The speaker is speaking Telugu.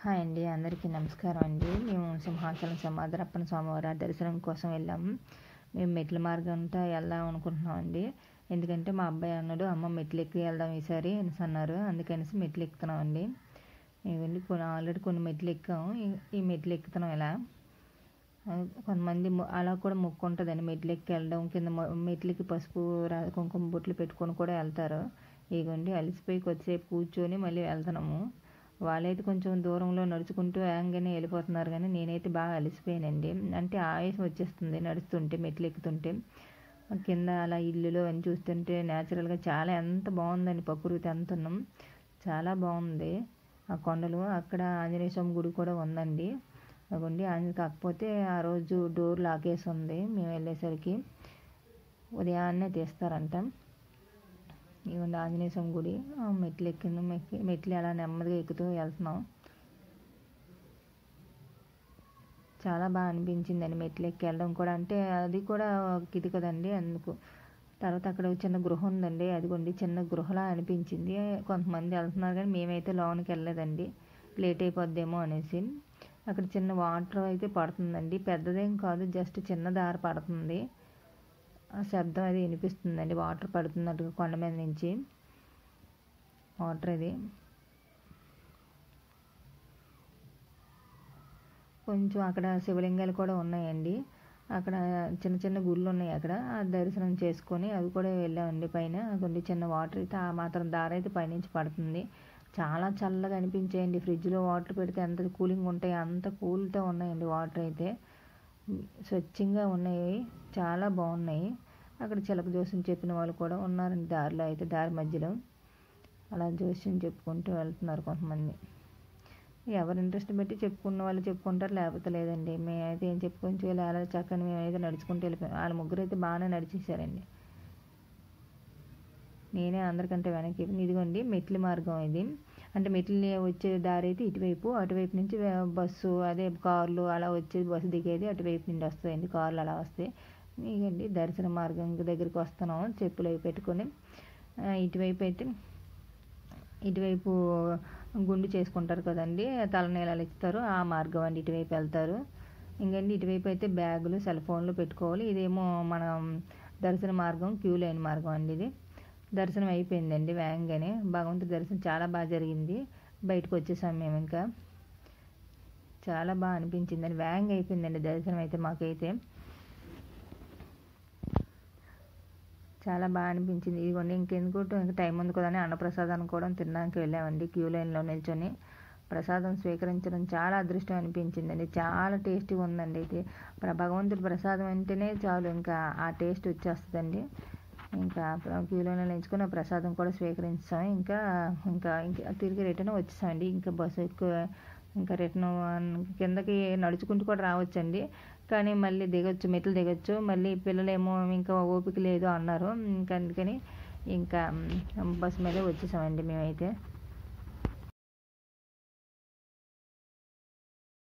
హాయ్ అండి, అందరికీ నమస్కారం అండి. మేము సింహాచలం సమాధరప్పన స్వామివారి దర్శనం కోసం వెళ్ళాము. మేము మెట్ల మార్గం అంతా వెళ్దాం అనుకుంటున్నాం అండి. ఎందుకంటే మా అబ్బాయి అన్నాడు, అమ్మ మెట్లు ఎక్కి వెళ్దాం ఈసారి అనేసి అన్నారు. అందుకనేసి మెట్లు ఎక్కుతున్నాం అండి. ఇవన్నీ ఆల్రెడీ కొన్ని మెట్లు ఎక్కాము. ఈ మెట్లు ఎక్కుతున్నాం ఇలా. కొంతమంది అలా కూడా మొక్కు ఉంటుందండి, మెట్లు ఎక్కి వెళ్ళడం. కింద మెట్లకి పసుపు కుంకుమ బొట్లు పెట్టుకొని కూడా వెళ్తారు. ఇగోండి అలసిపోయి కొద్దిసేపు కూర్చొని మళ్ళీ వెళ్తున్నాము. వాళ్ళైతే కొంచెం దూరంలో నడుచుకుంటూ వేగంగానే వెళ్ళిపోతున్నారు, కానీ నేనైతే బాగా అలసిపోయానండి. అంటే ఆయాసం వచ్చేస్తుంది నడుస్తుంటే, మెట్లు ఎక్కుతుంటే. కింద అలా ఇల్లులు అని చూస్తుంటే న్యాచురల్గా చాలా ఎంత బాగుందండి, ప్రకృతి అంత ఉన్నాం, చాలా బాగుంది. ఆ కొండలు అక్కడ ఆంజనేయ స్వామి గుడి కూడా ఉందండి. అదిగోండి కాకపోతే ఆ రోజు డోర్ లాకేసి ఉంది. మేము వెళ్ళేసరికి ఉదయాన్నే తీస్తారంట. ఇవ్వండి ఆంజనేయ స్వామి గుడి. మెట్లు అలా నెమ్మదిగా ఎక్కుతూ వెళ్తున్నాం. చాలా బాగా అనిపించిందండి మెట్లు ఎక్కి వెళ్ళడం కూడా. అంటే అది కూడా ఇది కదండి, అందుకు. తర్వాత అక్కడ చిన్న గృహ ఉందండి, అదిగోండి చిన్న గృహలా అనిపించింది. కొంతమంది వెళ్తున్నారు కానీ మేమైతే లోనికి వెళ్ళలేదండి, లేట్ అయిపోద్దేమో అనేసి. అక్కడ చిన్న వాటర్ అయితే పడుతుందండి, పెద్దదేం కాదు, జస్ట్ చిన్న దారి పడుతుంది. ఆ శబ్దం అది వినిపిస్తుందండి, వాటర్ పడుతున్నట్టుగా కొండ మీద నుంచి వాటర్. అది కొంచెం అక్కడ శివలింగాలు కూడా ఉన్నాయండి. అక్కడ చిన్న చిన్న గుళ్ళు ఉన్నాయి, అక్కడ దర్శనం చేసుకొని అవి కూడా వెళ్ళామండి. పైన కొన్ని చిన్న వాటర్ అయితే ఆ మాత్రం దారి అయితే పైనుంచి పడుతుంది. చాలా చల్లగా అనిపించాయండి. ఫ్రిడ్జ్లో వాటర్ పెడితే ఎంత కూలింగ్ ఉంటాయి, అంత కూల్తో ఉన్నాయండి వాటర్ అయితే. స్వచ్ఛంగా ఉన్నాయి, చాలా బాగున్నాయి. అక్కడ చిలక జోస్యం చెప్పిన వాళ్ళు కూడా ఉన్నారండి దారిలో అయితే, దారి మధ్యలో అలా జోస్యం చెప్పుకుంటూ వెళ్తున్నారు కొంతమంది. ఎవరు ఇంట్రెస్ట్ పెట్టి చెప్పుకున్న వాళ్ళు చెప్పుకుంటారు, లేకపోతే లేదండి. మేమైతే ఏం చెప్పుకొని అలా చక్కని మేమైతే నడుచుకుంటూ వెళ్ళిపోయాం. వాళ్ళ ముగ్గురు అయితే బాగానే నడిచేసారండి. నేనే అందరికంటే వెనక్కి. ఇదిగోండి మెట్ల మార్గం ఇది. అంటే మెట్లు వచ్చే దారి అయితే ఇటువైపు, అటువైపు నుంచి బస్సు, అదే కార్లు అలా వచ్చేది, బస్సు దిగేది అటువైపు నుండి వస్తాయండి, కార్లు అలా వస్తాయి. ఇదండి దర్శన మార్గం దగ్గరికి వస్తున్నాం చెప్పులు అవి పెట్టుకొని. ఇటువైపు గుండు చేసుకుంటారు కదండి, తలనీలాలు ఇస్తారు, ఆ మార్గం అండి. ఇటువైపు వెళ్తారు. ఇంకండి ఇటువైపు అయితే బ్యాగులు, సెల్ ఫోన్లు పెట్టుకోవాలి. ఇదేమో మనం దర్శన మార్గం, క్యూ లైన్ మార్గం అండి. ఇది దర్శనం అయిపోయిందండి వేగంగానే. భగవంతుడి దర్శనం చాలా బాగా జరిగింది. బయటకు వచ్చేసాం మేము. ఇంకా చాలా బాగా అనిపించిందండి, వేగంగా అయిపోయిందండి దర్శనం అయితే. మాకైతే చాలా బాగా అనిపించింది. ఇదిగోండి ఇంకెందుకు టైం ఉంది కదా అని అన్నప్రసాదాన్ని కూడా తినడానికి వెళ్ళామండి. క్యూ లైన్లో నిల్చొని ప్రసాదం స్వీకరించడం చాలా అదృష్టం అనిపించిందండి. చాలా టేస్టీగా ఉందండి. ఇది భగవంతుడి ప్రసాదం అంటేనే చాలు, ఇంకా ఆ టేస్ట్ వచ్చేస్తుందండి. ఇంకా క్యూ లైన్లో నిల్చుకొని ఆ ప్రసాదం కూడా స్వీకరించాం. ఇంకా ఇంకా ఇంకా తిరిగి రిటర్న్ వచ్చేసామండి. ఇంకా బస్సు ఇంకా రిటర్న్ కిందకి నడుచుకుంటూ కూడా రావచ్చండి, కానీ మళ్ళీ దిగొచ్చు, మెట్లు దిగొచ్చు. మళ్ళీ పిల్లలేమో ఇంకా ఓపిక లేదు అన్నారు. ఇంకా అందుకని ఇంకా బస్సు మీద వచ్చేసామండి మేమైతే.